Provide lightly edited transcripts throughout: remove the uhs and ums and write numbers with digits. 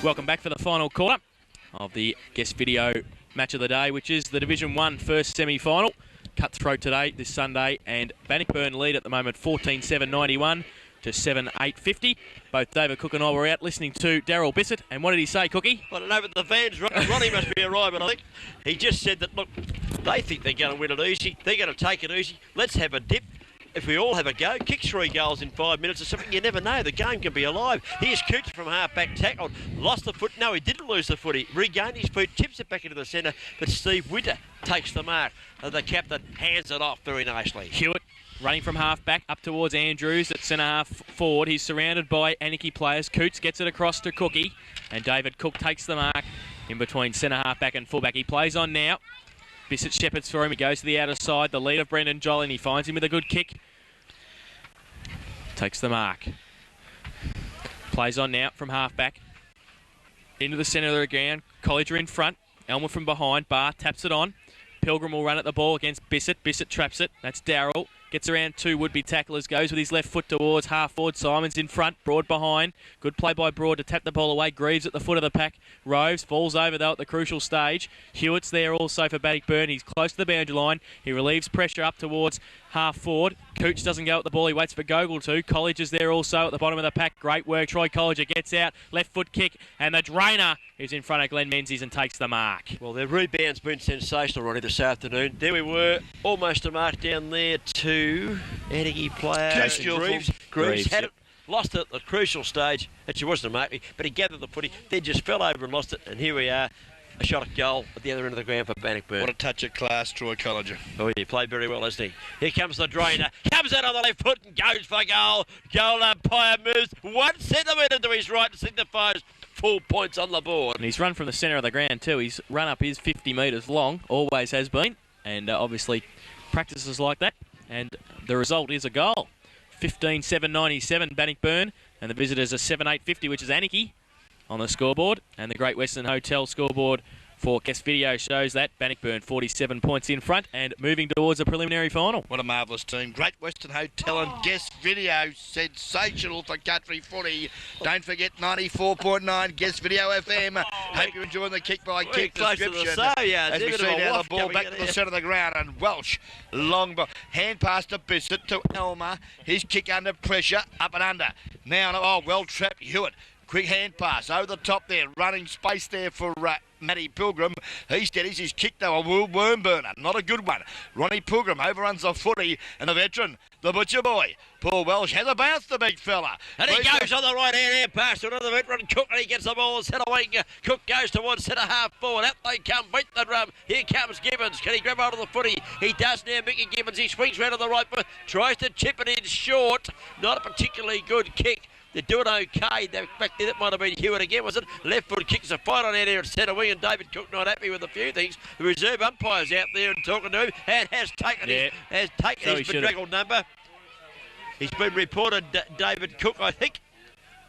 Welcome back for the final quarter of the guest video match of the day, which is the Division 1 first semi-final. Cutthroat today, this Sunday, and Bannockburn lead at the moment 14-7-91 to 7-8-50. Both David Cook and I were out listening to Daryl Bissett, and what did he say, Cookie? I don't know, but the fans, Ronnie must be arriving, I think. He just said that, look, they think they're going to win it easy. They're going to take it easy. Let's have a dip. If we all have a go, kick 3 goals in 5 minutes or something, you never know. The game can be alive. Here's Cooch from half-back tackled. Lost the foot. No, he didn't lose the foot. He regained his feet, tips it back into the centre, but Steve Winter takes the mark. And the captain hands it off very nicely. Hewitt running from half-back up towards Andrews at centre-half forward. He's surrounded by Anakie players. Coots gets it across to Cookie, and David Cook takes the mark in between centre-half-back and full-back. He plays on now. Bissett shepherds for him. He goes to the outer side. The lead of Brendan Jolly, and he finds him with a good kick. Takes the mark. Plays on now from half-back. Into the centre of the ground. Colliger in front. Elmer from behind. Barr taps it on. Pilgrim will run at the ball against Bissett. Bissett traps it. That's Darrell. Gets around 2 would-be tacklers. Goes with his left foot towards half-forward. Simon's in front. Broad behind. Good play by Broad to tap the ball away. Greaves at the foot of the pack. Roves falls over, though, at the crucial stage. Hewitt's there also for Bannockburn. He's close to the boundary line. He relieves pressure up towards half-forward. Cooch doesn't go at the ball. He waits for Gogol to. College is there also at the bottom of the pack. Great work. Troy Colliger gets out. Left foot kick. And the drainer is in front of Glenn Menzies and takes the mark. Well, their rebound's been sensational, Ronnie, this afternoon. There we were, almost a mark down there to Anakie player. Greaves had it, lost it at the crucial stage. Actually, wasn't a mark, but he gathered the footy, then just fell over and lost it. And here we are, a shot at goal at the other end of the ground for Bannockburn. What a touch of class, Troy Colliger. Oh, he played very well, hasn't he? Here comes the drainer. Comes out on the left foot and goes for goal. Goal umpire moves 1 centimetre to his right and signifies 4 points on the board. And he's run from the centre of the ground too. His run up is 50 metres long, always has been, and obviously practices like that. And the result is a goal. 15-7-97 Bannockburn, and the visitors are 7-8-50, which is Anakie on the scoreboard. And the Great Western Hotel scoreboard for guest video shows that Bannockburn 47 points in front and moving towards the preliminary final. What a marvellous team. Great Western Hotel and guest video, sensational for country footy. Don't forget 94.9 guest video FM. Hope you're enjoying the kick by kick description. As we see now the ball back to the centre of the ground, and Welsh, long ball, hand pass to Bissett to Elmer. His kick under pressure, up and under. Now, well trapped Hewitt. Quick hand pass over the top there, running space there for Matty Pilgrim. He steadies his kick though, a worm burner, not a good one. Ronnie Pilgrim overruns the footy, and the veteran, the butcher boy, Paul Welsh, has a bounce, the big fella. And he goes on the right hand pass to another veteran, Cook, and he gets the ball centre wing. Cook goes towards centre half forward. Up they come, beat the drum. Here comes Gibbons. Can he grab hold of the footy? He does now, Mickey Gibbons. He swings round to the right foot, tries to chip it in short. Not a particularly good kick. They're doing okay. Back there, that might have been Hewitt again, was it? Left foot kicks a fight on out here at centre wing, and David Cook not happy with a few things. The reserve umpire's out there and talking to him, and has taken his bedraggled number. He's been reported, David Cook, I think,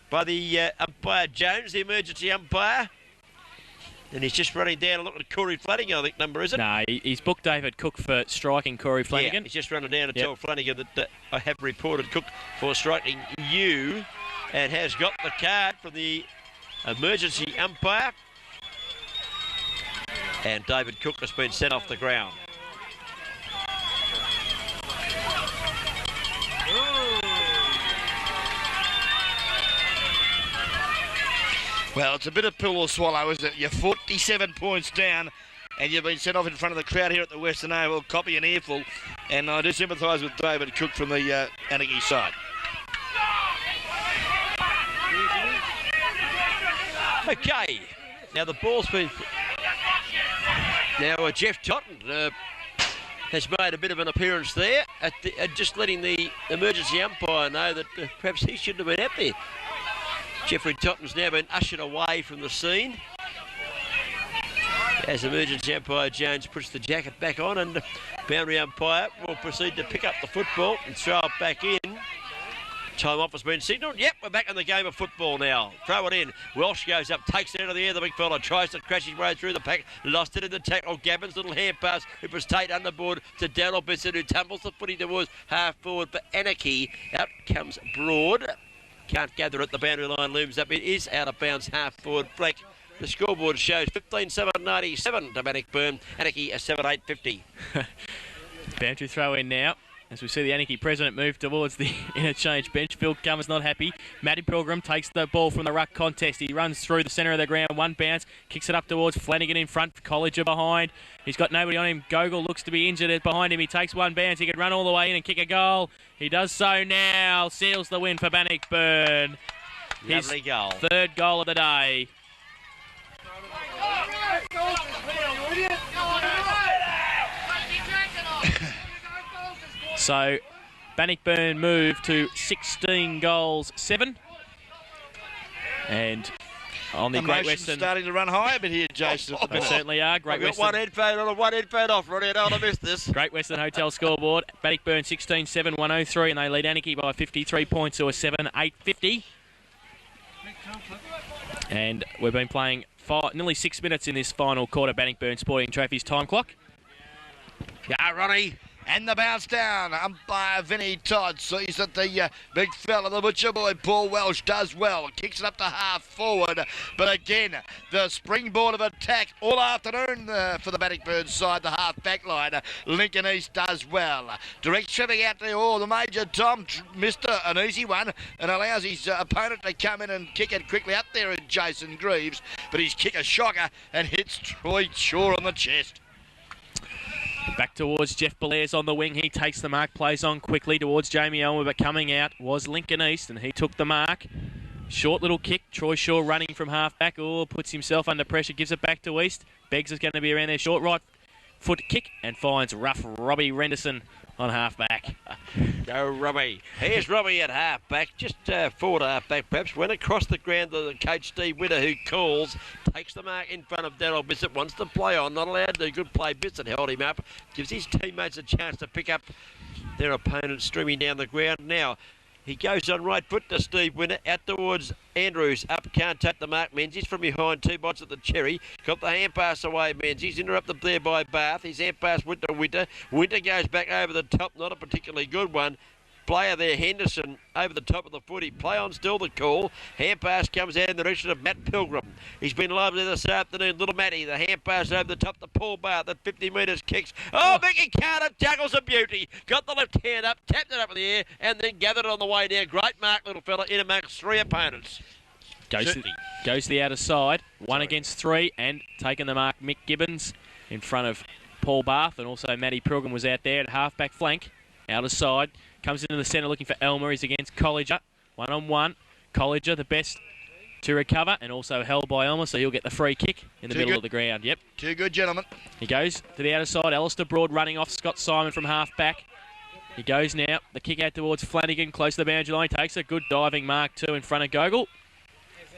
by the umpire Jones, the emergency umpire. And he's just running down and looking at Corey Flanagan, I think number, is it? No, he's booked David Cook for striking Corey Flanagan. Yeah, he's just running down to tell Flanagan that I have reported Cook for striking you, and has got the card from the emergency umpire. And David Cook has been sent off the ground. Well, it's a bit of pill or swallow, isn't it? You're 47 points down, and you've been sent off in front of the crowd here at the Western Oval. Copy an earful, and I do sympathise with David Cook from the Anakie side. Okay, now the ball's been... Now Jeff Totten has made a bit of an appearance there, at just letting the emergency umpire know that perhaps he shouldn't have been out there. Jeffrey Totten's now been ushered away from the scene as emergency umpire Jones puts the jacket back on, and boundary umpire will proceed to pick up the football and throw it back in. Time off has been signalled. Yep, we're back in the game of football now. Throw it in. Welsh goes up, takes it out of the air. The big fella tries to crash his way through the pack. Lost it in the tackle. Gavin's little hand pass. It was Tate underboard to Daryl Bissett, who tumbles the footy towards half forward for Anakie. Out comes Broad. Can't gather at the boundary line, looms up. It is out of bounds, half forward flank. The scoreboard shows 15-7-97 to Bannockburn. Anakie a 7-8-50. Boundary throw in now. As we see the Anakie president move towards the interchange bench. Phil Cummins not happy. Matty Pilgrim takes the ball from the ruck contest. He runs through the centre of the ground. One bounce. Kicks it up towards Flanagan in front. Colliger behind. He's got nobody on him. Gogol looks to be injured behind him. He takes one bounce. He could run all the way in and kick a goal. He does so now. Seals the win for Bannockburn. Lovely goal. Third goal of the day. So Bannockburn moved to 16 goals, 7. And on the Great Western... starting to run high a bit here, Jason. They certainly are. Great I've got one headphone on and one headphone off, Ronnie. I don't want to miss this. Great Western Hotel scoreboard. Bannockburn 16-7, 103, and they lead Anakie by 53 points to a 7-8-50. And we've been playing nearly 6 minutes in this final quarter. Bannockburn Sporting Trophies time clock. Yeah, Ronnie. And the bounce down. Umpire Vinnie Todd sees that the big fella, the butcher boy, Paul Welsh, does well. Kicks it up to half forward. But again, the springboard of attack all afternoon for the Bannockburn side, the half back line. Lincoln East does well. Direct tripping out there. Oh, the Major Tom missed an easy one and allows his opponent to come in and kick it quickly up there in Jason Greaves. But his kick a shocker and hits Troy Shaw on the chest. Back towards Jeff Belair's on the wing. He takes the mark, plays on quickly towards Jamie Elmer, but coming out was Lincoln East, and he took the mark. Short little kick. Troy Shaw running from half-back. Oh, puts himself under pressure, gives it back to East. Beggs is going to be around there. Short right foot kick and finds rough Robbie Renderson on half-back. Go Robbie. Here's Robbie at half-back, just forward half-back perhaps. Went across the ground to the coach Steve Winter, who calls, takes the mark in front of Daryl Bissett, wants to play on, not allowed to. Good play. Bissett held him up, gives his teammates a chance to pick up their opponent streaming down the ground. Now, he goes on right foot to Steve Winter, out towards Andrews. Up, can't take the mark. Menzies from behind, 2 bots at the cherry. Got the hand pass away, Menzies. Interrupted there by Bath. His hand pass went to Winter. Winter goes back over the top, not a particularly good one. Player there, Henderson, over the top of the footy. Play on still the call. Hand pass comes out in the direction of Matt Pilgrim. He's been lovely this afternoon. Little Matty, the hand pass over the top to Paul Barth at 50 metres kicks. Oh, Mickey Carter tackles a beauty. Got the left hand up, tapped it up in the air, and then gathered it on the way down. Great mark, little fella, in amongst 3 opponents. Goes to the outer side. 1 against 3, and taking the mark, Mick Gibbons in front of Paul Barth, and also Matty Pilgrim was out there at half-back flank. Outer side. Comes into the centre looking for Elmer. He's against Colliger. 1-on-1. Colliger, the best to recover, and also held by Elmer, so he'll get the free kick in the middle of the ground. Yep. Too good, gentlemen. He goes to the outer side. Alistair Broad running off Scott Simon from half-back. He goes now. The kick out towards Flanagan, close to the boundary line. Takes a good diving mark, too, in front of Gogol.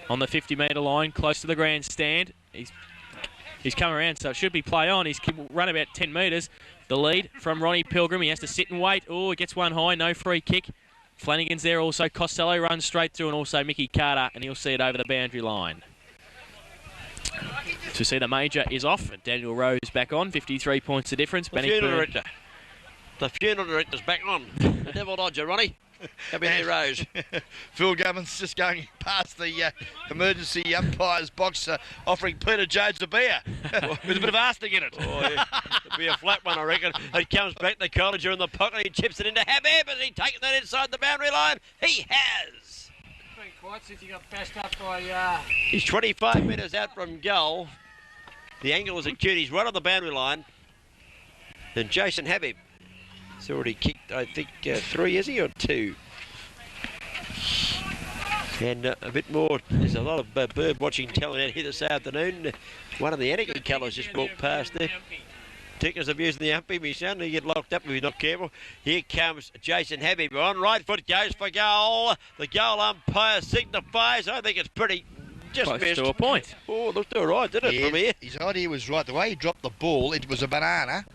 On the 50-metre line, close to the grandstand. He's come around, so it should be play on. He's run about 10 metres. The lead from Ronnie Pilgrim. He has to sit and wait. Oh, he gets one high. No free kick. Flanagan's there also. Costello runs straight through, and also Mickey Carter, and he'll see it over the boundary line. To see the major is off. Daniel Rose back on. 53 points the difference. The funeral director's back on. The devil dodger, Ronnie. Happy New Rose. Phil Gubbins just going past the emergency umpire's box, offering Peter Jones a beer with a bit of arsenic in it. Oh, yeah. It'll be a flat one, I reckon. It comes back to Colliger in the pocket. He chips it into Habib. Has he taken that inside the boundary line? He has. It's been quite since he got bashed up by... He's 25 metres out from goal. The angle is acute. He's right on the boundary line. And Jason Habib. He's already kicked, I think, 3, is he, or 2? And a bit more. There's a lot of bird watching talent out here this afternoon. One of the Anakie colours just walked past there. Tickers abusing the umpy. He's going to get locked up if he's not careful. Here comes Jason Habib on. Right foot goes for goal. The goal umpire signifies. I think it's pretty... Just close missed. To a point. Oh, looked all right, didn't it, from here? His idea was right. The way he dropped the ball, it was a banana.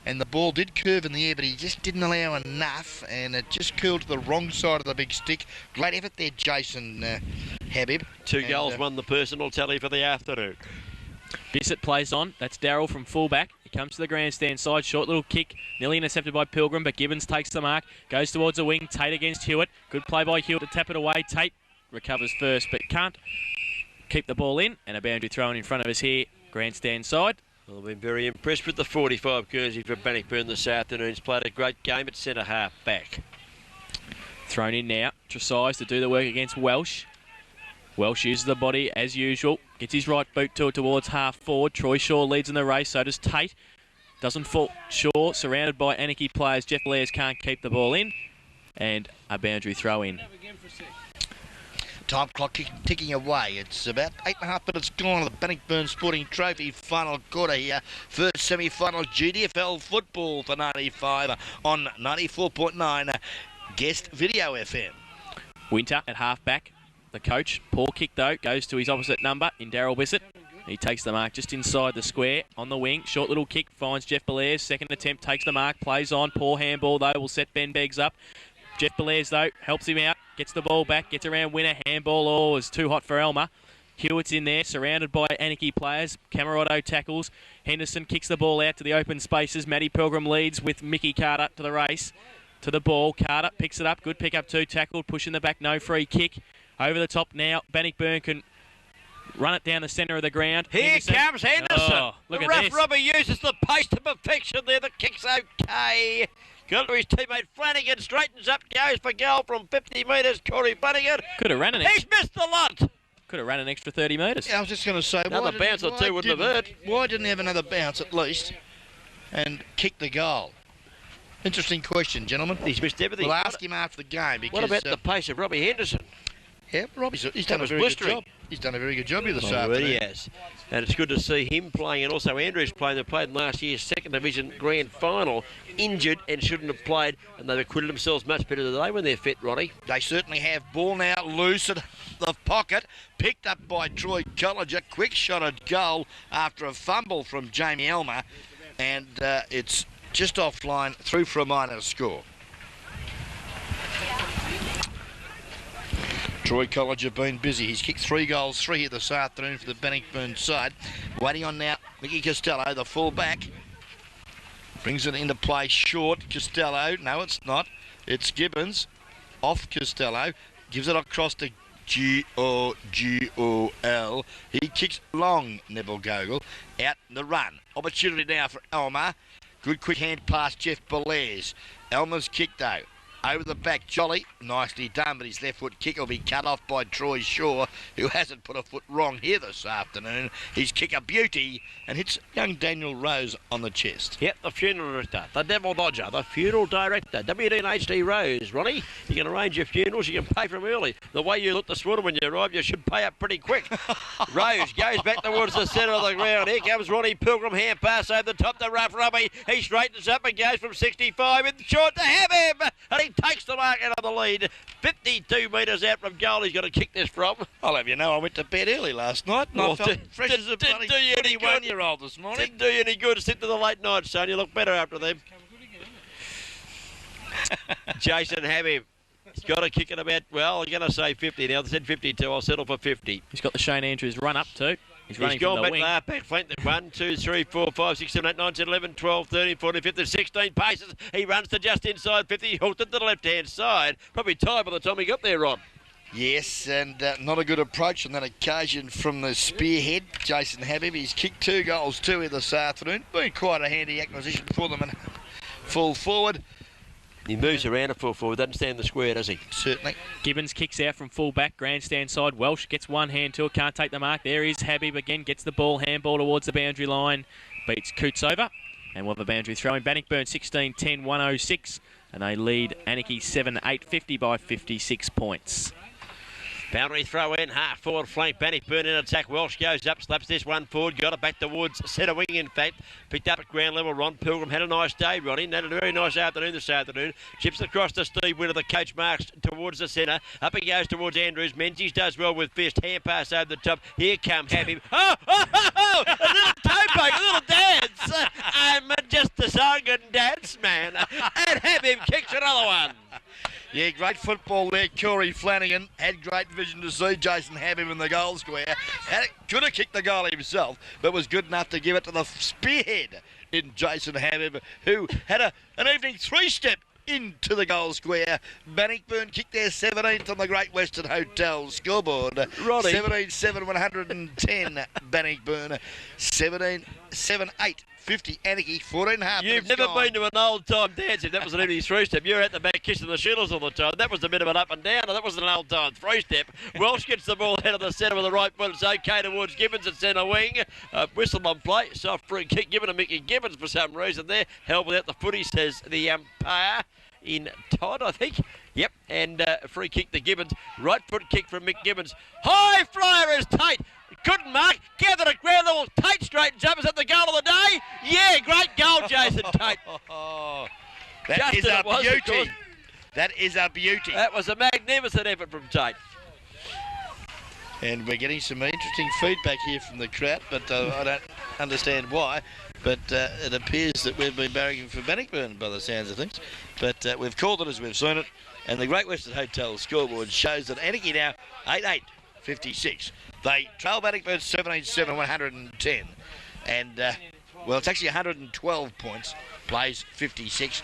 And the ball did curve in the air, but he just didn't allow enough, and it just curled to the wrong side of the big stick. Great effort there, Jason Habib. 2 goals won the personal tally for the afternoon. Bissett plays on. That's Darryl from fullback. He comes to the grandstand side. Short little kick. Nearly intercepted by Pilgrim, but Gibbons takes the mark. Goes towards the wing. Tate against Hewitt. Good play by Hewitt to tap it away. Tate recovers first but can't keep the ball in, and a boundary thrown in front of us here, grandstand side. Well, I've been very impressed with the 45 Guernsey for Bannockburn this afternoon. He's played a great game at centre half back. Thrown in now, Tresize to do the work against Welsh. Welsh uses the body as usual, gets his right boot towards half forward. Troy Shaw leads in the race, so does Tate. Doesn't fall. Shaw surrounded by Anakie players. Jeff Bellairs can't keep the ball in, and a boundary throw in. Time clock ticking away. It's about 8.5 minutes gone on the Bannockburn Sporting Trophy final quarter here. First semi-final GDFL football for 95 on 94.9 Guest Video FM. Winter at half-back. The coach, Paul kick though, goes to his opposite number in Daryl Bissett. He takes the mark just inside the square on the wing. Short little kick finds Jeff Bellairs. Second attempt takes the mark, plays on. Poor handball though, will set Ben Beggs up. Jeff Bellairs though helps him out, gets the ball back, gets around winner. Handball, oh, is too hot for Elmer. Hewitt's in there, surrounded by Anakie players. Camerotto tackles. Henderson kicks the ball out to the open spaces. Matty Pilgrim leads with Mickey Carter to the race. To the ball, Carter picks it up. Good pick up too, tackled, push in the back, no free kick. Over the top now, Bannockburn can run it down the centre of the ground. Here comes Henderson. Oh, look the at rough this. Robbie uses the pace to perfection there. The kick's okay. Got to his teammate Flanagan, straightens up, goes for goal from 50 metres. Corey Flanagan. Could have ran He's missed the lot. Could have ran an extra 30 metres. Yeah, I was just going to say, Another bounce or two wouldn't have hurt. Why didn't he have another bounce at least and kick the goal? Interesting question, gentlemen. He's missed everything. We'll ask him after the game. Because, what about the pace of Robbie Henderson? Yeah, Robbie's done a very good job. He's done a very good job here this afternoon. He has. And it's good to see him playing, and also Andrews playing. They played in last year's second division grand final, injured and shouldn't have played, and they've acquitted themselves much better than they when they're fit, Ronnie. They certainly have. Ball now loose at the pocket, picked up by Troy Colliger. Quick shot at goal after a fumble from Jamie Elmer, and it's just offline, through for a minor score. Troy Colliger been busy. He's kicked 3 goals, 3 here this afternoon for the Bannockburn side. Waiting on now, Mickey Costello, the full-back. Brings it into play short. Costello, no it's not. It's Gibbons, off Costello. Gives it across to G-O-G-O-L. He kicks long, Neville Gogol. Out the run. Opportunity now for Elmer. Good quick hand pass, Jeff Bellairs. Elmer's kick though. Over the back, Jolly. Nicely done, but his left foot kick will be cut off by Troy Shaw, who hasn't put a foot wrong here this afternoon. His kick a beauty and hits young Daniel Rose on the chest. Yep, the funeral director, the Devil Dodger, the funeral director, WD&HD Rose. Ronnie, you can arrange your funerals, you can pay for them early. The way you look this morning when you arrive, you should pay up pretty quick. Rose goes back towards the centre of the ground. Here comes Ronnie Pilgrim, hand pass over the top to rough Robbie. He straightens up and goes from 65 in short to have him. And he takes the mark out of the lead. 52 metres out from goal. He's got to kick this from. I'll have you know I went to bed early last night. And I felt fresh as a bloody 21-year-old this morning. Didn't do you any good. Sit to the late night, son. You look better after them. Jason Habib. He's got to kick it about, well, I'm going to say 50 now. They said 52. I'll settle for 50. He's got the Shane Andrews run up too. He's running gone from the back wing. back flank. 1, 2, 3, 4, 5, 6, 7, 8, 9, 10, 11, 12, 13, 14, 15, 16 paces. He runs to just inside 50. He hooked it to the left-hand side. Probably tired by the time he got there, Ron. Yes, and not a good approach on that occasion from the spearhead, Jason Habib. He's kicked 2 goals, 2 here this afternoon. Been quite a handy acquisition for them and full forward. He moves around a full forward, doesn't stand the square, does he? Certainly. Gibbons kicks out from full back, grandstand side. Welsh gets one hand to it, can't take the mark. There is Habib again, gets the ball, handball towards the boundary line, beats Coots over. And we'll have a boundary throw in. Bannockburn 16-10, 106. And they lead Anakie 7-8, by 56 points. Boundary throw in, half forward flank, Bannockburn in attack. Welsh goes up, slaps this one forward, got it back towards centre wing, in fact. Picked up at ground level. Ron Pilgrim had a nice day, Ronnie. Had a very nice afternoon this afternoon. Chips across to Steve Winter, the coach marks towards the centre. Up he goes towards Andrews. Menzies does well with fist. Hand pass over the top. Here comes Habib. Oh! A little toe poke, a little dance. I'm just a song and dance, man. And Habib kicks another one. Yeah, great football there. Corey Flanagan had great vision to see Jason Habib in the goal square. Could have kicked the goal himself, but was good enough to give it to the spearhead in Jason Habib, who had an evening 3-step into the goal square. Bannockburn kicked their 17th on the Great Western Hotel scoreboard. Roddy. 17-7, 110 Bannockburn. 17-7-8. 50 Anakie, 14.5. You've never been to an old time dance if that was an empty three step. You're at the back kissing the shillers all the time. That was a bit of an up and down, and that wasn't an old time three step. Welsh gets the ball out of the centre with the right foot. It's okay towards Gibbons at centre wing. Whistle on play. Soft free kick given to Mickey Gibbons for some reason there. Held without the footy, says the umpire. In Todd, I think. Yep, and free kick to Gibbons. Right foot kick from Mick Gibbons. High flyer is Tate. Couldn't mark. Gathered at ground level. Tate straightens up. Is that the goal of the day? Yeah, great goal, Jason Tate. That is a beauty. That is a beauty. That was a magnificent effort from Tate. And we're getting some interesting feedback here from the crowd, but I don't understand why. But it appears that we've been barracking for Bannockburn by the sounds of things. But we've called it as we've seen it. And the Great Western Hotel scoreboard shows that Anakie now 8-8-56. They trail Bannockburn 17-7, 110. And, well, it's actually 112 points, plays 56.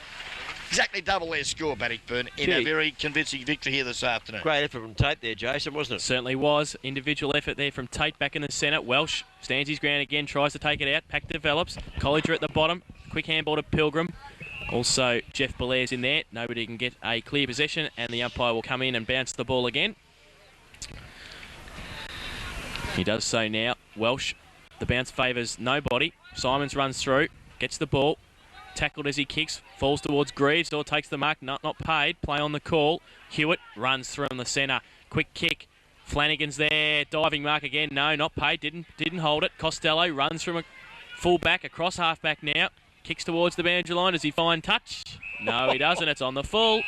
Exactly double their score, Bannockburn, in a very convincing victory here this afternoon. Great effort from Tate there, Jason, wasn't it? Certainly was. Individual effort there from Tate back in the centre. Welsh stands his ground again, tries to take it out. Pack develops. Colliger at the bottom. Quick handball to Pilgrim. Also, Jeff Belair's in there. Nobody can get a clear possession, and the umpire will come in and bounce the ball again. He does so now. Welsh, the bounce favours nobody. Simons runs through, gets the ball. Tackled as he kicks, falls towards Greaves, or takes the mark, not paid. Play on the call. Hewitt runs through in the centre. Quick kick. Flanagan's there. Diving mark again. No, not paid. Didn't hold it. Costello runs from a full back across half back now. Kicks towards the boundary line. Does he find touch? No, he doesn't. It's on the full.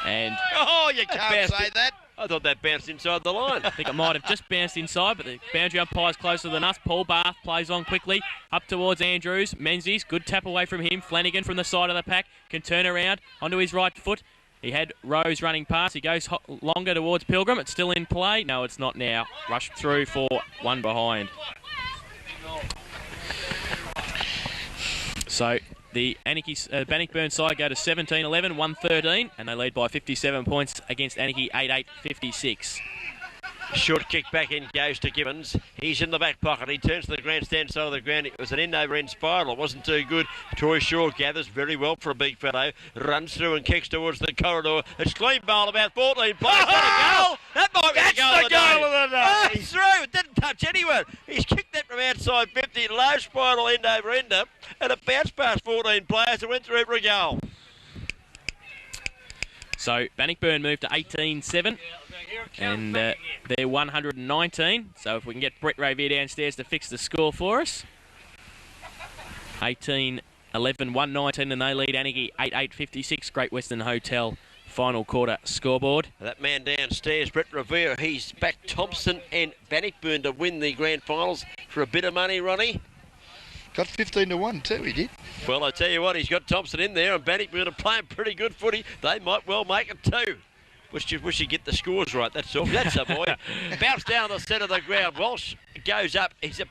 And oh, you can't say that. I thought that bounced inside the line. I think it might have just bounced inside, but the boundary umpire's closer than us. Paul Bath plays on quickly. Up towards Andrews. Menzies, good tap away from him. Flanagan from the side of the pack can turn around onto his right foot. He had Rose running past. He goes longer towards Pilgrim. It's still in play. No, it's not now. Rushed through for one behind. So the Anakie Bannockburn side go to 17-11, 113, and they lead by 57 points against Anakie 8-8-56. Short kick back in goes to Gibbons. He's in the back pocket. He turns to the grandstand side of the ground. It was an end-over-end spiral. It wasn't too good. Troy Shaw gathers very well for a big fellow. Runs through and kicks towards the corridor. It's clean bowl about 14 plays. What a goal! That might be the goal of the day. Oh, he's through. It didn't touch anyone. He's kicked that from outside 50. Low spiral end-over-ender. And it bounced past 14 players and went through for a goal. So Bannockburn moved to 18-7. And they're 119. So if we can get Brett Ravier downstairs to fix the score for us. 18-11, 119, and they lead Anakie 8-8-56. Great Western Hotel final quarter scoreboard. That man downstairs, Brett Ravier, he's backed Thompson and Bannockburn to win the grand finals for a bit of money, Ronnie. Got 15-1 too, he did. Well, I tell you what, he's got Thompson in there, and Bannockburn are playing pretty good footy. They might well make it too. Wish you get the scores right, that's all. That's a boy. Bounce down the centre of the ground. Walsh goes up. He's he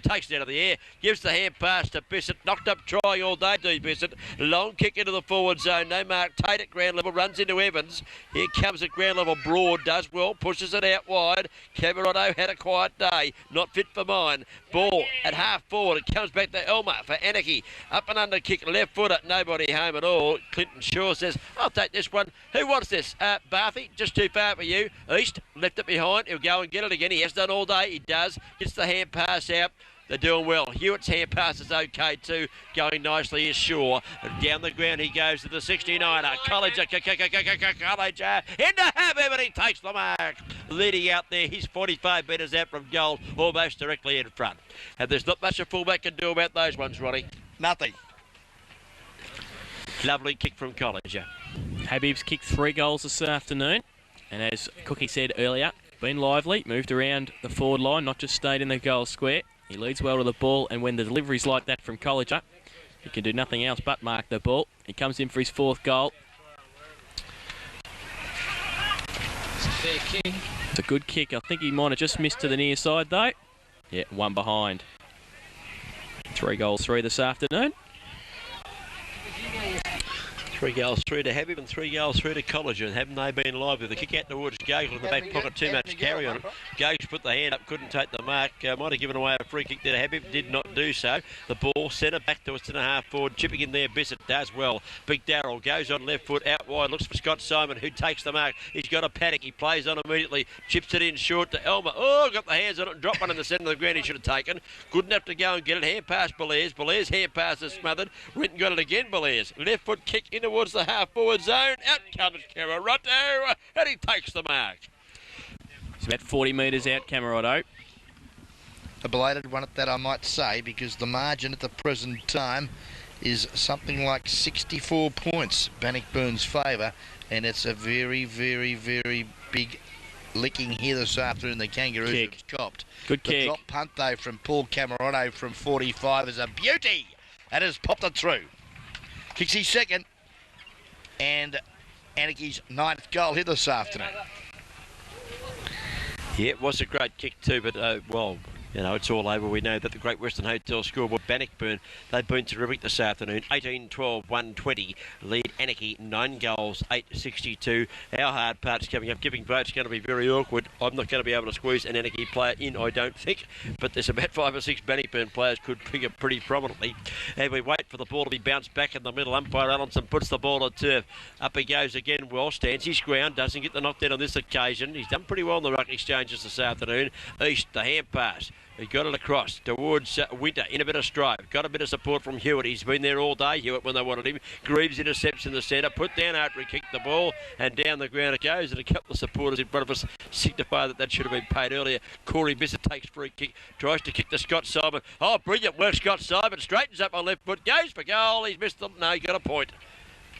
takes it out of the air. Gives the hand pass to Bissett. Knocked up trying all day, D. Bissett. Long kick into the forward zone. No mark. Tate at ground level. Runs into Evans. Here comes at ground level. Broad does well. Pushes it out wide. Camerono had a quiet day. Not fit for mine. Ball at half forward. It comes back to Elmer for Anakie. Up and under kick. Left footer. Nobody home at all. Clinton Shaw says, I'll take this one. Who wants this? Barthy, just too far for you. East, left it behind. He'll go and get it again. He has done all day. He does. Gets the hand pass out. They're doing well. Hewitt's hand pass is okay too. Going nicely is Shaw. Down the ground he goes to the 69er. Colliger, Colliger. Into half and he takes the mark. Leading out there. He's 45 metres out from goal. Almost directly in front. And there's not much a fullback can do about those ones, Ronnie. Nothing. Lovely kick from Colliger. Habib's kicked 3 goals this afternoon, and as Cookie said earlier, been lively, moved around the forward line, not just stayed in the goal square. He leads well to the ball, and when the delivery's like that from Colliger, he can do nothing else but mark the ball. He comes in for his 4th goal. It's a good kick. I think he might have just missed to the near side though. Yeah, one behind. 3 goals, 3 this afternoon. 3 goals through to Habib and 3 goals through to College, and haven't they been live with the kick out towards Gagel in the back pocket, too much carry on it. Gagel put the hand up, couldn't take the mark, might have given away a free kick there to Habib, did not do so. The ball centre back to a centre-half forward, chipping in there, Bissett does well. Big Darrell goes on left foot, out wide, looks for Scott Simon, who takes the mark. He's got a paddock, he plays on immediately, chips it in short to Elmer. Oh, got the hands on it and dropped one in the centre of the ground he should have taken. Good enough to go and get it, hand pass Belair's. Belair's hand pass is smothered, went and got it again, Belair's. Left foot kick in towards the half-forward zone. Out comes Camerotto, and he takes the mark. It's about 40 metres out, Camerotto. A belated one at that, I might say, because the margin at the present time is something like 64 points, Bannockburn's favour, and it's a very, very, very big licking here this afternoon. The Kangaroos have copped. Good kick. The drop punt, though, from Paul Camerotto from 45 is a beauty. That has popped it through. Kicks his second. And Anakie's 9th goal here this afternoon. Yeah, it was a great kick too, but, well, you know, it's all over. We know that the Great Western Hotel scoreboard, Bannockburn, they've been terrific this afternoon. 18-12, 120. Lead Anakie, 9 goals, 8-62. Our hard part's coming up. Giving vote's going to be very awkward. I'm not going to be able to squeeze an Anakie player in, I don't think. But there's about 5 or 6 Bannockburn players could figure pretty prominently. And we wait for the ball to be bounced back in the middle. Umpire Allenson puts the ball at turf. Up he goes again. Well, stands his ground. Doesn't get the knockdown on this occasion. He's done pretty well in the ruck exchanges this afternoon. East, the hand pass. He got it across towards Winter in a bit of stripe. Got a bit of support from Hewitt. He's been there all day, Hewitt, when they wanted him. Greaves intercepts in the centre. Put down after he kicked the ball, and down the ground it goes. And a couple of supporters in front of us signify that should have been paid earlier. Corey Bissett takes free kick. Tries to kick to Scott Simon. Oh, brilliant work, Scott Simon. Straightens up on left foot. Goes for goal. He's missed the... No, he got a point.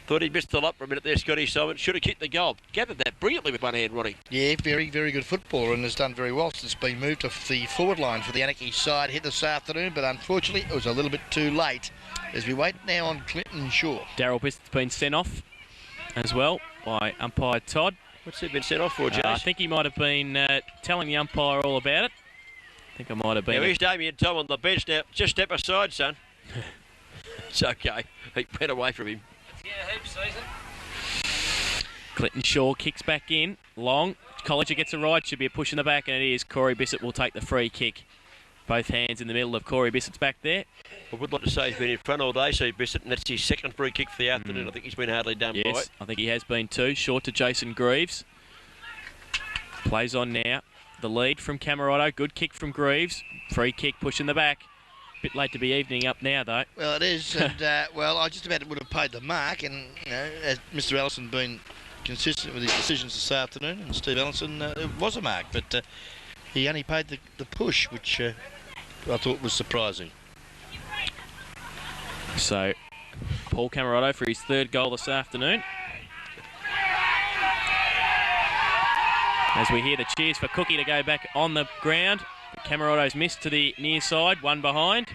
Thought he missed the lot for a minute there, Scotty Simon. Should have kicked the goal. Gathered that brilliantly with one hand, Ronnie. Yeah, very, very good footballer and has done very well since being moved to the forward line for the Anakie side here this afternoon, but unfortunately it was a little bit too late as we wait now on Clinton Shaw. Darryl Bissett's been sent off as well by umpire Todd. What's he been sent off for, Jace? I think he might have been telling the umpire all about it. I think I might have been... Now, here's Damien Tom on the bench now. Just step aside, son. It's okay. He went away from him. Yeah, heaps season. Clinton Shaw kicks back in. Long. Colliger gets a ride. Should be a push in the back, and it is. Corey Bissett will take the free kick. Both hands in the middle of Corey Bissett's back there. I would like to say he's been in front all day, so Bissett, and that's his second free kick for the afternoon. I think he's been hardly done by it. I think he has been too. Short to Jason Greaves. Plays on now. The lead from Camerotto. Good kick from Greaves. Free kick, push in the back. Bit late to be evening up now, though. Well, it is, and well, I just about would have paid the mark, and you know, as Mr. Ellison been consistent with his decisions this afternoon, and Steve Ellison, it was a mark, but he only paid the push, which I thought was surprising. So, Paul Camerotto for his 3rd goal this afternoon. As we hear the cheers for Cookie to go back on the ground. Camerotto's missed to the near side, one behind.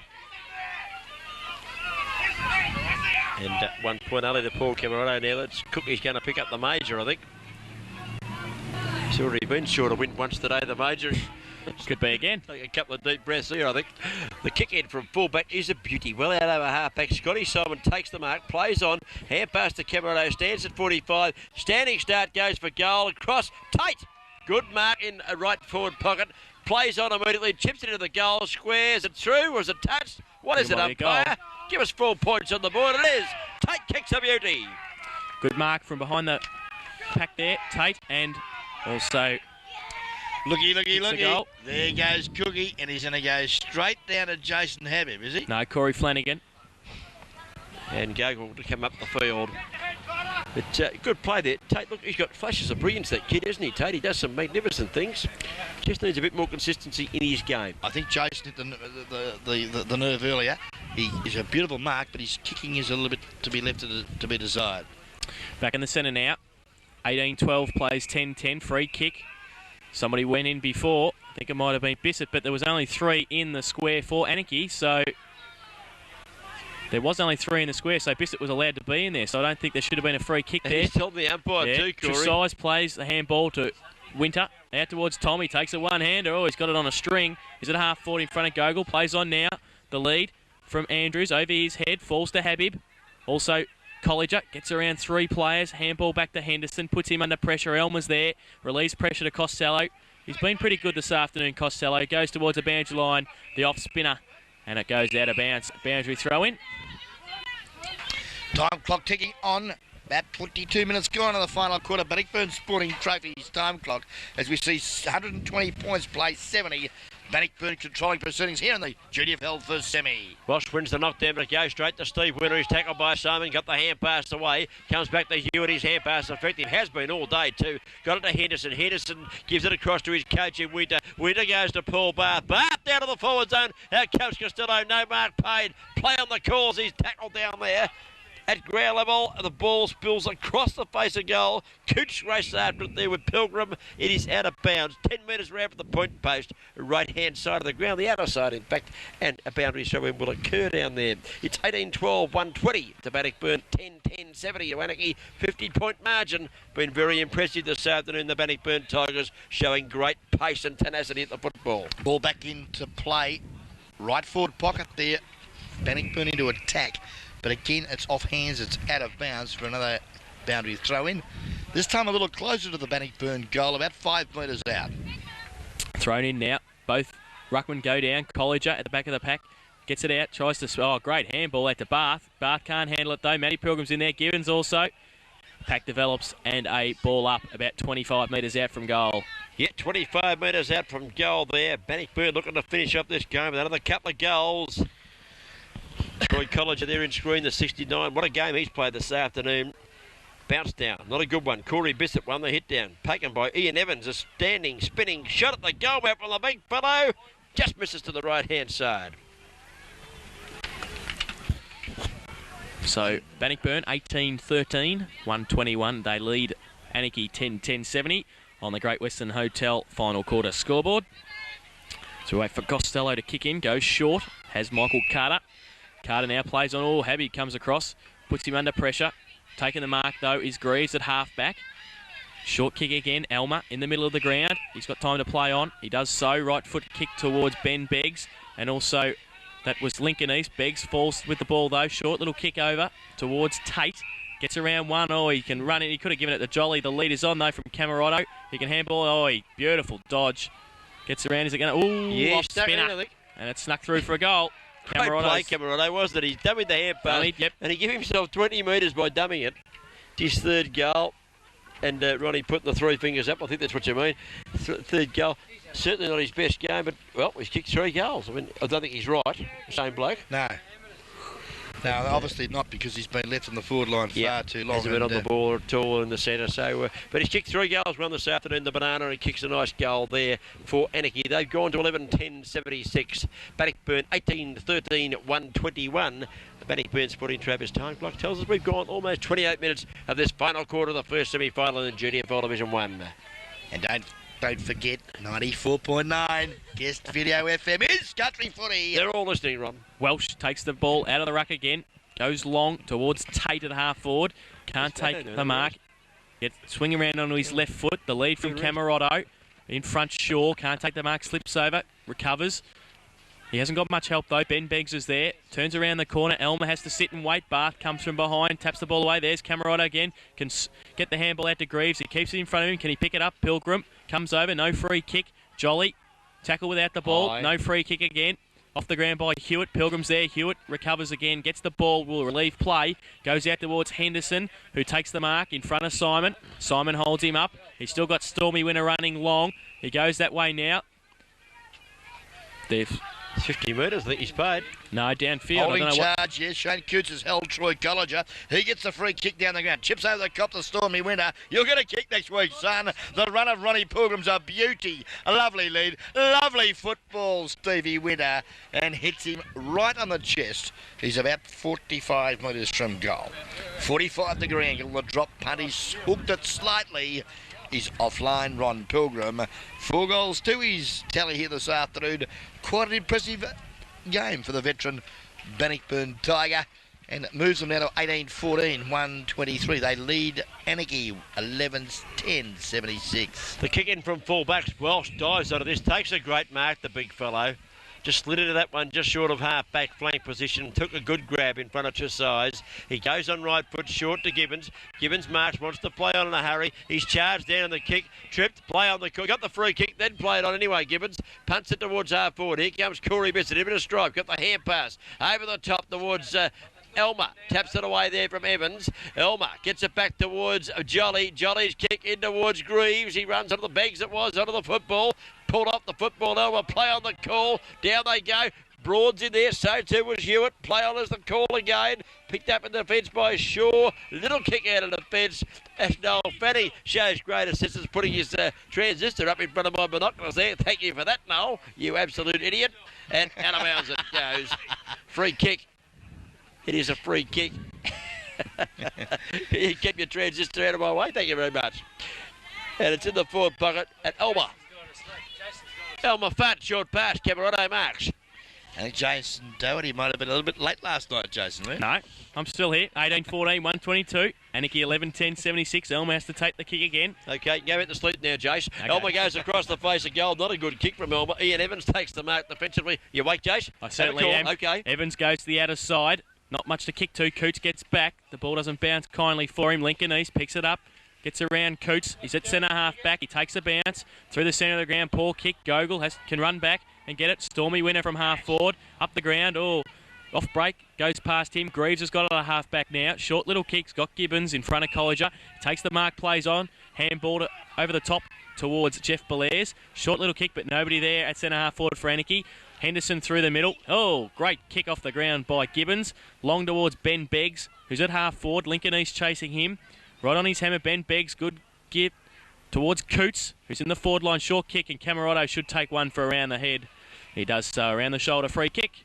And 1 point early to Paul Camerotto now. That's Cookie's going to pick up the major, I think. He's already been short of win once today, the major. Could be again. Take a couple of deep breaths here, I think. The kick in from fullback is a beauty. Well out over halfback. Scotty Simon takes the mark, plays on. Hand pass to Camerotto, stands at 45. Standing start, goes for goal. Across, Tate. Good mark in a right forward pocket. Plays on immediately, chips it into the goal, squares it through. Was it touched? What is it, umpire? Give us 4 points on the board. It is. Tate kicks a beauty. Good mark from behind the pack there, Tate, and also... Looky. There goes Cookie, and he's going to go straight down to Jason Habib, is he? No, Corey Flanagan. And Gagel to come up the field. But good play there. Tate, look, he's got flashes of brilliance, that kid, isn't he, Tate? He does some magnificent things. Just needs a bit more consistency in his game. I think Jason hit the nerve earlier. He is a beautiful mark, but his kicking is a little bit to be left to be desired. Back in the centre now. 18-12 plays 10-10, free kick. Somebody went in before. I think it might have been Bissett, but there was only 3 in the square for Anakie, so... There was only 3 in the square, so Bissett was allowed to be in there. So I don't think there should have been a free kick there. He's told the umpire too, Corey. Tresize plays the handball to Winter. Out towards Tom. He takes a one-hander. Oh, he's got it on a string. He's at half forward in front of Gogol. Plays on now. The lead from Andrews over his head. Falls to Habib. Also Colliger gets around 3 players. Handball back to Henderson. Puts him under pressure. Elmer's there. Relieves pressure to Costello. He's been pretty good this afternoon, Costello. Goes towards the boundary line. The off spinner. And it goes out of bounds. Boundary throw in. Time clock ticking on. About 22 minutes gone in the final quarter. Bannockburn Sporting Trophies time clock as we see 120 points play 70. Bannockburn controlling proceedings here in the GDFL first semi. Walsh wins the knockdown, but it goes straight to Steve Winter. He's tackled by Simon, got the hand pass away. Comes back to Hewitt, his hand pass effective. Has been all day too. Got it to Henderson. Henderson gives it across to his coach in Winter. Winter goes to Paul Barth. Barth down to the forward zone. Out comes Costello. No mark paid. Play on the calls. He's tackled down there. At ground level, the ball spills across the face of goal. Cooch races after it there with Pilgrim. It is out of bounds. 10 metres around from the point post. Right-hand side of the ground. The outer side, in fact. And a boundary throw-in will occur down there. It's 18-12-120 to Bannockburn. 10-10-70 to Anakie. 50-point margin. Been very impressive this afternoon. The Bannockburn Tigers showing great pace and tenacity at the football. Ball back into play. Right forward pocket there. Bannockburn into attack. But again, it's off hands, it's out of bounds for another boundary throw in. This time a little closer to the Bannockburn goal, about 5 metres out. Thrown in now. Both ruckmen go down. Colliger at the back of the pack. Gets it out, tries to... Oh, great handball out to Barth. Barth can't handle it though. Matty Pilgrim's in there. Gibbons also. Pack develops and a ball up about 25 metres out from goal. Yeah, 25 metres out from goal there. Bannockburn looking to finish up this game with another couple of goals. Troy Colliger there in screen, the 69. What a game he's played this afternoon. Bounce down, not a good one. Corey Bissett won the hit down. Taken by Ian Evans, a standing, spinning shot at the goal map from the big fellow. Just misses to the right-hand side. So Bannockburn 18-13, 121. They lead Anakie 10-10-70 on the Great Western Hotel final quarter scoreboard. So we wait for Costello to kick in, goes short, has Michael Carter. Carter now plays on all. Habby comes across, puts him under pressure. Taking the mark, though, is Greaves at half-back. Short kick again. Elmer in the middle of the ground. He's got time to play on. He does so. Right foot kick towards Ben Beggs. And also, that was Lincoln East. Beggs falls with the ball, though. Short little kick over towards Tate. Gets around one. Oh, he can run it. He could have given it to Jolly. The lead is on, though, from Camerotto. He can handball. Oh, beautiful dodge. Gets around. Is it going to... Ooh, yeah, off spinner. And it snuck through for a goal. Great play, Camerotto, wasn't it? He dummied the hand pass, yep. And he gave himself 20 metres by dumming it. His third goal, and Ronnie put the 3 fingers up. I think that's what you mean. Third goal, certainly not his best game, but, well, he's kicked 3 goals. I mean, I don't think he's right, same bloke. No, obviously not, because he's been left on the forward line far too long. Hasn't been on the ball at all in the centre. So, but he's kicked 3 goals, one this afternoon, the Banana, and he kicks a nice goal there for Anakie. They've gone to 11-10-76. Bannockburn 18-13-121. The Bannockburn Sporting Trophies time clock tells us we've gone almost 28 minutes of this final quarter of the first semi-final in GDFL Division 1. And don't forget, 94.9 Guest Video FM is country footy. They're all listening, Ron. Welsh takes the ball out of the ruck again. Goes long towards Tate at half forward. Can't take the mark. Swing around onto his left foot. The lead from Camerotto. In front, Shaw. Can't take the mark. Slips over. Recovers. He hasn't got much help, though. Ben Beggs is there. Turns around the corner. Elmer has to sit and wait. Barth comes from behind. Taps the ball away. There's Camerotto again. Can get the handball out to Greaves. He keeps it in front of him. Can he pick it up? Pilgrim comes over. No free kick. Jolly. Tackle without the ball. No free kick again. Off the ground by Hewitt. Pilgrim's there. Hewitt recovers again. Gets the ball. Will relieve play. Goes out towards Henderson, who takes the mark in front of Simon. Simon holds him up. He's still got Stormy Winter running long. He goes that way now. They've... 50 metres, I think he's paid. No, downfield. Holding charge, yes. Shane Coots has held Troy Colliger. He gets the free kick down the ground. Chips over the cop to Stormy Winter. You'll get a kick next week, son. The run of Ronnie Pilgrim's a beauty. A lovely lead. Lovely football, Stevie Winter. And hits him right on the chest. He's about 45 metres from goal. 45 degree angle. The drop punt. He's hooked it slightly. He's offline, Ron Pilgrim. 4 goals to his tally here this afternoon. Quite an impressive game for the veteran Bannockburn Tiger. And it moves them now to 18-14, 123. They lead Anakie 11-10-76. The kick in from full backs. Welsh dives out of this. Takes a great mark, the big fellow. just slid into that one just short of half-back flank position, took a good grab in front of Chisai's. He goes on right foot, short to Gibbons. Gibbons March wants to play on in a hurry. He's charged down on the kick, tripped, play on the got the free kick, then played on anyway. Gibbons punts it towards half forward. Here comes Corey Bissett, in a stripe, got the hand pass over the top towards Elmer. Taps it away there from Evans. Elmer gets it back towards Jolly. Jolly's kick in towards Greaves. He runs onto the bags onto the football. Pulled off the football. Elmer play on the call. Down they go. Broad's in there, so too was Hewitt. Play on as the call again. Picked up in defence by Shaw. Little kick out of defence as Noel Fanny shows great assistance, putting his transistor up in front of my binoculars there. Thank you for that, Noel, you absolute idiot. And out of bounds it goes. Free kick. It is a free kick. You kept your transistor out of my way. Thank you very much. And it's in the forward pocket at Elmer. Elmer Fat, short pass. Cameron marks. I think Jason Doherty might have been a little bit late last night, Jason. Right? No, I'm still here. 18-14, 122. Anakie 11-10, 76. Elmer has to take the kick again. Okay, go into sleep now, Jace. Okay. Elmer goes across the face of goal. Not a good kick from Elmer. Ian Evans takes the mark defensively. You wait, Jace? I certainly am. Okay. Evans goes to the outer side. Not much to kick to. Coots gets back. The ball doesn't bounce kindly for him. Lincoln East picks it up. Gets around Coots. He's at centre half back. He takes a bounce through the centre of the ground. Poor kick. Gogol can run back and get it. Stormy winner from half forward. Up the ground. Oh, off break. Goes past him. Greaves has got it at half back now. Short little kicks. Got Gibbons in front of Colliger. Takes the mark. Plays on. Handball over the top towards Jeff Belair's. Short little kick, but nobody there at centre half forward for Anakie. Henderson through the middle. Oh, great kick off the ground by Gibbons. Long towards Ben Beggs, who's at half forward. Lincoln East chasing him. Right on his hammer, Ben Beggs. Good give towards Coots, who's in the forward line. Short kick, and Camerotto should take one for around the head. He does so. Around the shoulder, free kick.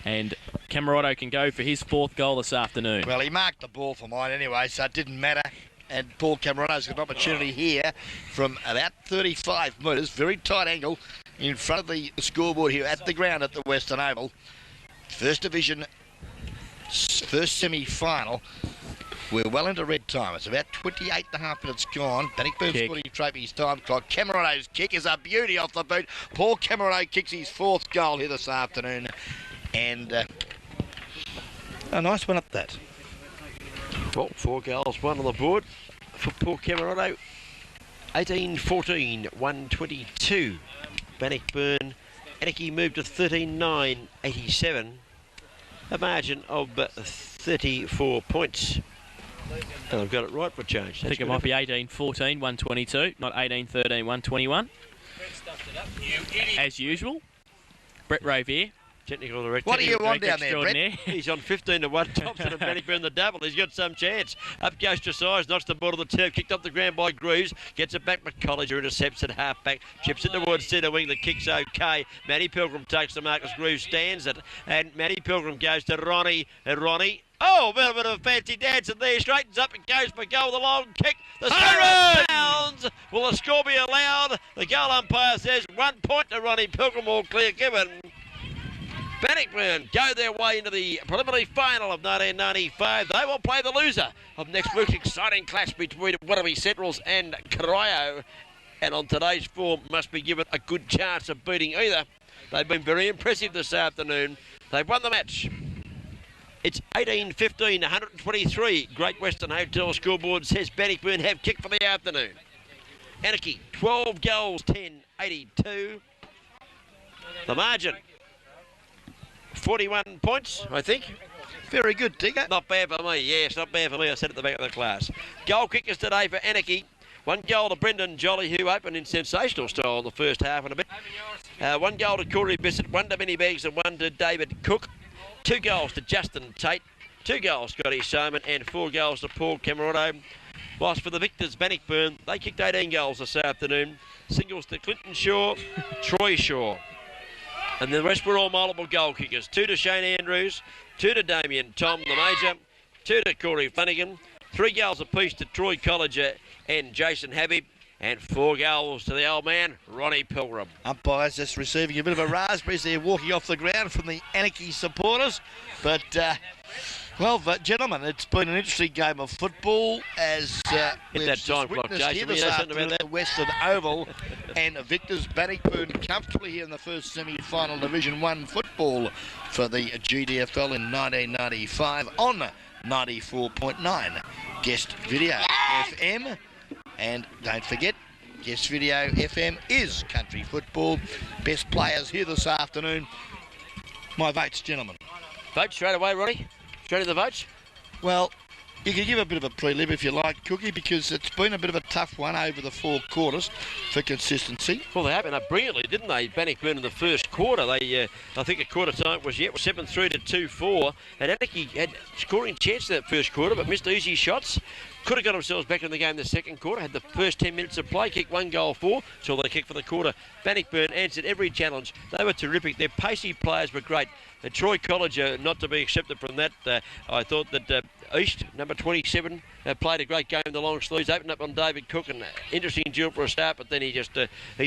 And Camerotto can go for his fourth goal this afternoon. Well, he marked the ball for mine anyway, so it didn't matter. And Paul Camerotto's got an opportunity here from about 35 metres, very tight angle, in front of the scoreboard here at the ground at the Western Oval. First Division, first semi-final. We're well into red time. It's about 28.5 minutes gone. Bannockburn's putting Trophy's time clock. Camerotto's kick is a beauty off the boot. Paul Camerotto kicks his fourth goal here this afternoon. And a nice one at that. Well, 4 goals, 1 on the board for Paul Camerotto. 18-14, 122. Bannockburn. Anakie moved to 13-9-87. A margin of 34 points. And I've got it right for change. I think it might be 18-14, 122, not 18-13, 121. As usual, Brett Rovier. Technical director. What do you want down there, Brett? He's on 15-1. Thompson and Bannockburn the double. He's got some chance. Up goes Josiah, knocks the ball to the turf, kicked up the ground by Greaves, gets it back. McColliger intercepts it half back, chips it towards centre wing. The kick's okay. Matty Pilgrim takes the mark as Greaves stands it, and Matty Pilgrim goes to Ronnie. And Ronnie. Oh, a bit of a fancy dance in there. Straightens up and goes for goal with a long kick. The score bounds. Will the score be allowed? The goal umpire says 1 point to Ronnie Pilgrim, all clear given. Bannockburn go their way into the preliminary final of 1995. They will play the loser of next week's exciting clash between Wannabe Centrals and Corio. And on today's form, must be given a good chance of beating either. They've been very impressive this afternoon. They've won the match. It's 18-15, 123. Great Western Hotel scoreboard says Bannockburn have kicked for the afternoon. Anakie, 12 goals, 10-82. The margin, 41 points, I think. Very good, Digger. Not bad for me, yes, not bad for me. I said at the back of the class. Goal kickers today for Anakie. 1 goal to Brendan Jolly, who opened in sensational style in the first half and a bit. 1 goal to Corey Bissett, 1 to Benny Beggs and 1 to David Cook. 2 goals to Justin Tate, 2 goals Scotty Simon and 4 goals to Paul Camerotto. Whilst for the victors, Bannockburn, they kicked 18 goals this afternoon. Singles to Clinton Shaw, Troy Shaw. And the rest were all multiple goal kickers. 2 to Shane Andrews, 2 to Damien Tom, the major, 2 to Corey Flanagan, 3 goals apiece to Troy Colliger and Jason Habib, and 4 goals to the old man, Ronnie Pilgrim. Umpires just receiving a bit of a raspberry as they're walking off the ground from the Anakie supporters. But Well, gentlemen, it's been an interesting game of football as we've that just time clock, witnessed Jason. here We this know something afternoon about at the Western Oval, and Victor's Bannockburn comfortably here in the first semi-final Division 1 football for the GDFL in 1995 on 94.9 Guest Video FM. And don't forget, Guest Video FM is country football. Best players here this afternoon. My votes, gentlemen. Vote straight away, Ronnie. Straight to the votes. Well, you can give a bit of a prelim if you like, Cookie, because it's been a bit of a tough one over the 4 quarters for consistency. Well, they opened up brilliantly, didn't they? Bannockburn in the first quarter. They, I think at quarter time was 7-3 to 2-4. And Anakie had scoring chance in that first quarter, but missed easy shots. Could have got themselves back in the game in the second quarter. Had the first 10 minutes of play, kicked 1 goal for. So they kicked for the quarter. Bannockburn answered every challenge. They were terrific. Their pacey players were great. Troy College, not to be accepted from that. I thought that East, number 27, played a great game in the long sleeves. Opened up on David Cook, and interesting duel for a start, but then he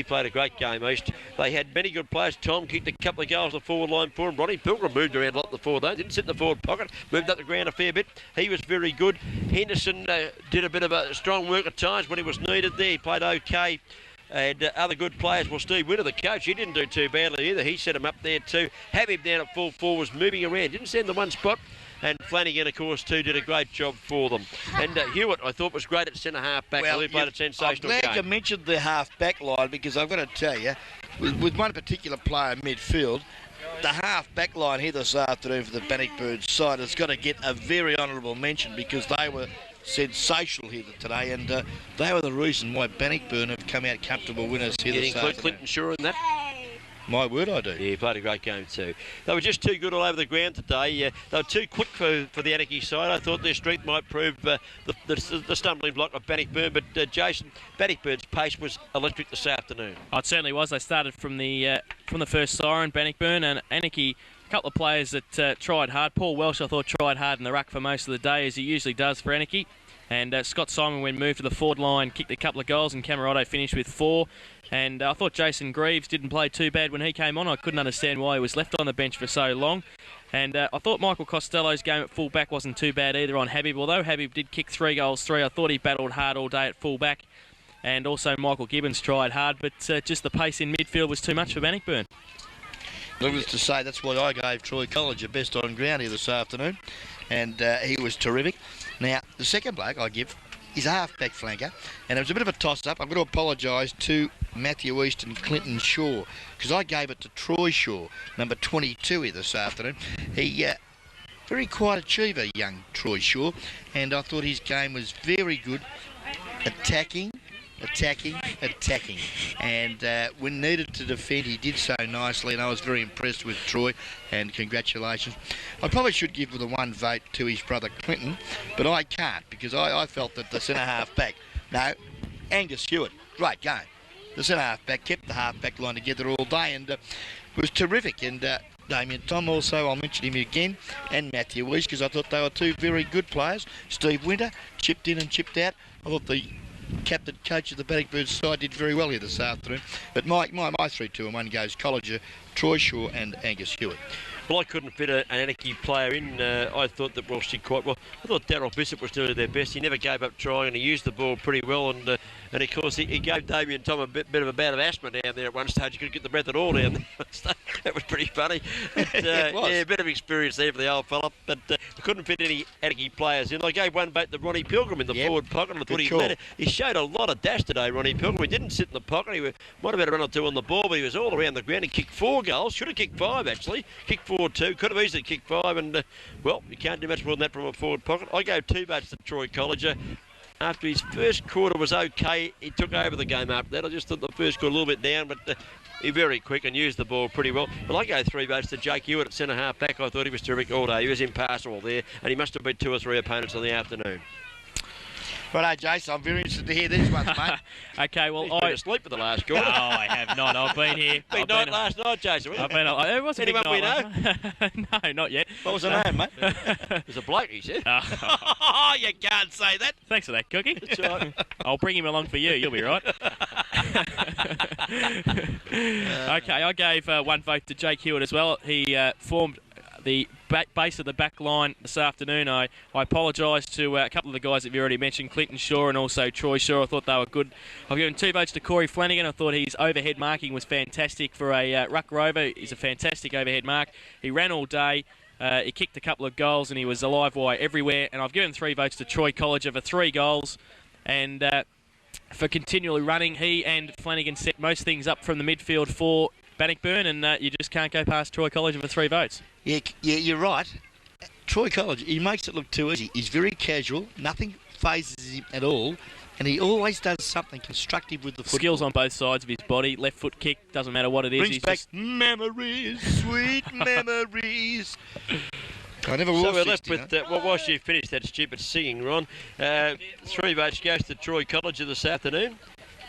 played a great game, East. They had many good players. Tom kicked a couple of goals on the forward line for him. Ronnie Pilgrim moved around a lot in the forward line. Didn't sit in the forward pocket. Moved up the ground a fair bit. He was very good. Henderson did a bit of a strong work at times when he was needed there. He played okay. And other good players. Well, Steve Winter, the coach, he didn't do too badly either. He set him up there too. Have him down at full forwards, moving around. Didn't send the one spot. And Flanagan, of course, too, did a great job for them. And Hewitt, I thought, was great at centre-half back. Well, he played a sensational I'm glad game. you mentioned the half-back line, because I've got to tell you, with one particular player in midfield, the half-back line here this afternoon for the Bannockburn side has got to get a very honourable mention, because they were sensational here today, and they were the reason why Bannockburn have come out comfortable winners here this afternoon. Clinton Shaw in that? My word, I do. Yeah, he played a great game too. They were just too good all over the ground today. They were too quick for the Anakie side. I thought their strength might prove the stumbling block of Bannockburn, but Jason, Bannockburn's pace was electric this afternoon. Oh, it certainly was. They started from the first siren, Bannockburn, and Anakie. A couple of players that tried hard. Paul Welsh, I thought, tried hard in the ruck for most of the day, as he usually does for Anakie. And Scott Simon, when moved to the forward line, kicked a couple of goals, and Camerotto finished with 4. And I thought Jason Greaves didn't play too bad when he came on. I couldn't understand why he was left on the bench for so long. And I thought Michael Costello's game at full-back wasn't too bad either on Habib. Although Habib did kick 3 goals, 3, I thought he battled hard all day at full-back. And also Michael Gibbons tried hard, but just the pace in midfield was too much for Bannockburn. Needless to say, that's why I gave Troy College a best on ground here this afternoon, and he was terrific. Now, the second bloke I give is a half-back flanker, and it was a bit of a toss-up. I'm going to apologise to Matthew East and Clinton Shaw, because I gave it to Troy Shaw, number 22 here this afternoon. He, very quiet achiever, young Troy Shaw, and I thought his game was very good, attacking, and when needed to defend, he did so nicely, and I was very impressed with Troy, and congratulations. I probably should give the 1 vote to his brother Clinton, but I can't, because I felt that the centre-half back, no, Angus Hewitt, great game. The centre-half back kept the half-back line together all day, and was terrific. And Damien Tom also, I'll mention him again, and Matthew Weiss, because I thought they were 2 very good players. Steve Winter chipped in and chipped out. I thought the captain coach of the Bannockburn side did very well here this afternoon. But my 3-2-1 goes College, Troy Shaw and Angus Hewitt. Well, I couldn't fit an Anakie player in. I thought that Welsh did quite well. I thought Darryl Bishop was doing their best. He never gave up trying, and he used the ball pretty well. And of course, he gave Damien Tom a bit of a bout of asthma down there at one stage. He couldn't get the breath at all down there. That was pretty funny. But, It was. Yeah, a bit of experience there for the old fella. But I couldn't fit any Anakie players in. I gave 1 vote to Ronnie Pilgrim in the forward pocket. I thought he showed a lot of dash today, Ronnie Pilgrim. He didn't sit in the pocket. He might have had a run or 2 on the ball, but he was all around the ground. He kicked 4 goals. Should have kicked 5, actually. Kicked 4-2. Could have easily kicked 5. And, well, you can't do much more than that from a forward pocket. I go 2 votes to Troy College. After his first quarter was okay, he took over the game after that. I just thought the first quarter a little bit down, but he very quick and used the ball pretty well. But I go 3 votes to Jake Hewitt at centre-half back. I thought he was terrific all day. He was impassable there, and he must have beat 2 or 3 opponents in the afternoon. Righto, Jason, I'm very interested to hear these ones, mate. Okay, well, He's been asleep for the last quarter. No, I have not. I've been here. Big night last night, Jason. I've been. It was a big Anyone we night. No, not yet. What was the name, mate? There's a bloke, he said. Oh, you can't say that. Thanks for that, Cookie. That's right. I'll bring him along for you. You'll be right. Okay, I gave 1 vote to Jake Hewitt as well. He formed the base of the back line this afternoon. I apologise to a couple of the guys that you've already mentioned, Clinton Shaw and also Troy Shaw. I thought they were good. I've given 2 votes to Corey Flanagan. I thought his overhead marking was fantastic for a ruck rover. He's a fantastic overhead mark. He ran all day. He kicked a couple of goals and he was a live wire everywhere. And I've given 3 votes to Troy Colliger for 3 goals. And for continually running, he and Flanagan set most things up from the midfield for Bannockburn, and you just can't go past Troy Colliger for 3 votes. Yeah, you're right. Troy Colliger, he makes it look too easy. He's very casual. Nothing phases him at all. And he always does something constructive with the football. Skills on both sides of his body. Left foot kick, doesn't matter what it is. Brings back memories, sweet memories. I never will. So we're left with, whilst you finish that stupid singing, Ron, 3 votes goes to Troy Colliger this afternoon.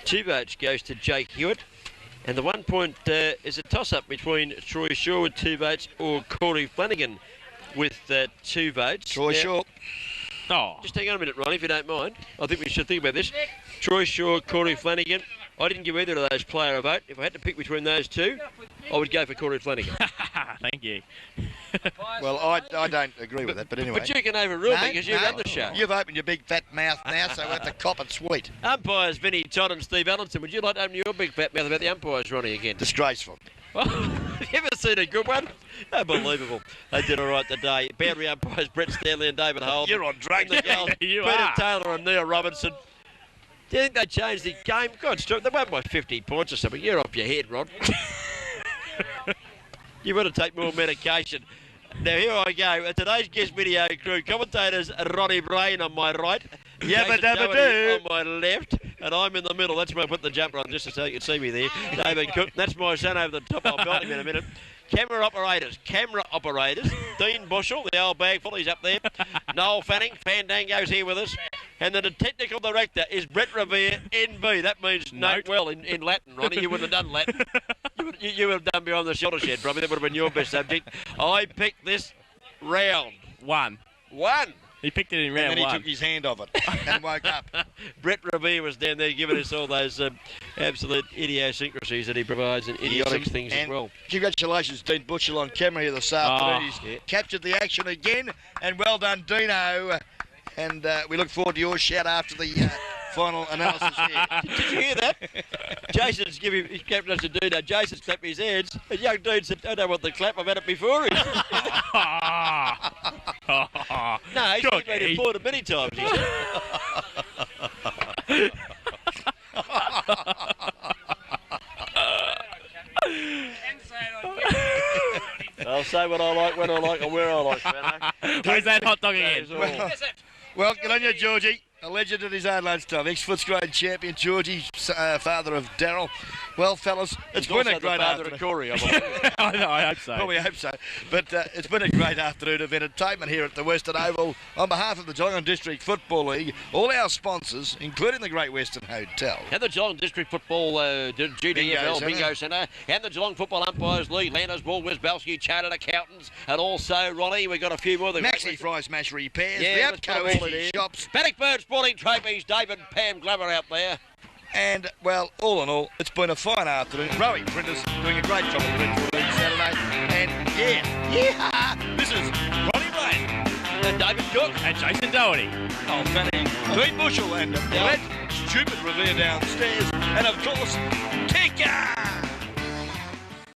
2 votes goes to Jake Hewitt. And the 1 point is a toss-up between Troy Shaw with 2 votes or Corey Flanagan with 2 votes. Troy Shaw. Oh. Just hang on a minute, Ron, if you don't mind. I think we should think about this. Troy Shaw, Corey Flanagan. I didn't give either of those player a vote. If I had to pick between those 2, I would go for Corey Flanagan. Thank you. Well, I don't agree with that, but anyway. But you can overrule me because you run the show. You've opened your big fat mouth now, so we'll have to cop it sweet. Umpires Vinnie Todd and Steve Allenson. Would you like to open your big fat mouth about the umpires, Ronnie, again? Disgraceful. Have you ever seen a good one? Unbelievable. They did all right today. Boundary umpires Brett Stanley and David Holden. You're on drug. The goals, You Peter are. Taylor and Neil Robinson. Do you think they changed the game? God, Stuart, they won by 50 points or something. You're off your head, Rod. You better take more medication. Now, here I go. Today's guest video crew commentators, Ronnie Brain on my right, Yabba Jason dabba Doherty doo. on my left, and I'm in the middle. That's where I put the jumper on just so you can see me there. David Cook, that's my son over the top. I'll belt him in a minute. Camera operators, Dean Bushell, the old bag full, he's up there. Noel Fanning, Fandango's here with us. And then the technical director is Brett Revere, NB. That means note well in Latin, Ronnie. You wouldn't have done Latin. You would have done behind the shoulder shed, probably. That would have been your best subject. I picked this round. 1. 1. He picked it in And round then he 1. took his hand off it and woke up. Brett Revere was down there giving us all those absolute idiosyncrasies that he provides and idiotic things as well. Congratulations, Dean Bushell, on camera here this afternoon. He's captured the action again, and well done, Dino. And we look forward to your shout after the final analysis here. Did you hear that? Jason's he's clapping us a Dino. Jason's clapping his hands. A young dude said, I don't want the clap, I've had it before. No, he's been applauded many times. He said. I'll say what I like, when I like, and where I like, Spanner. Where's that hot dog again? Well, good on you, Georgie. A legend at his own lunchtime. Ex-Footscray champion, Georgie, father of Daryl. Well, fellas, it's been a great afternoon. Of Corey, I believe. I hope so. Well, we hope so. But it's been a great afternoon of entertainment here at the Western Oval. On behalf of the Geelong District Football League, all our sponsors, including the Great Western Hotel. And the Geelong District Football GDFL Bingo Centre. And the Geelong Football Umpires League, Landers, Ball, Wisbowski, Chartered Accountants. And also, Ronnie, we've got a few more. Maxi Fry Smash Repairs, Yeah, the Upco Easy Shops. Bannockburn Sporting Trophies, David and Pam Glover out there. And, well, all in all, it's been a fine afternoon. Rowie Printers doing a great job of it Saturday. And, this is Ronnie Blaine. And David Cook. And Jason Doherty. Oh, Fanning, Dean Bushell, and that stupid Revere downstairs. And, of course, Kicker!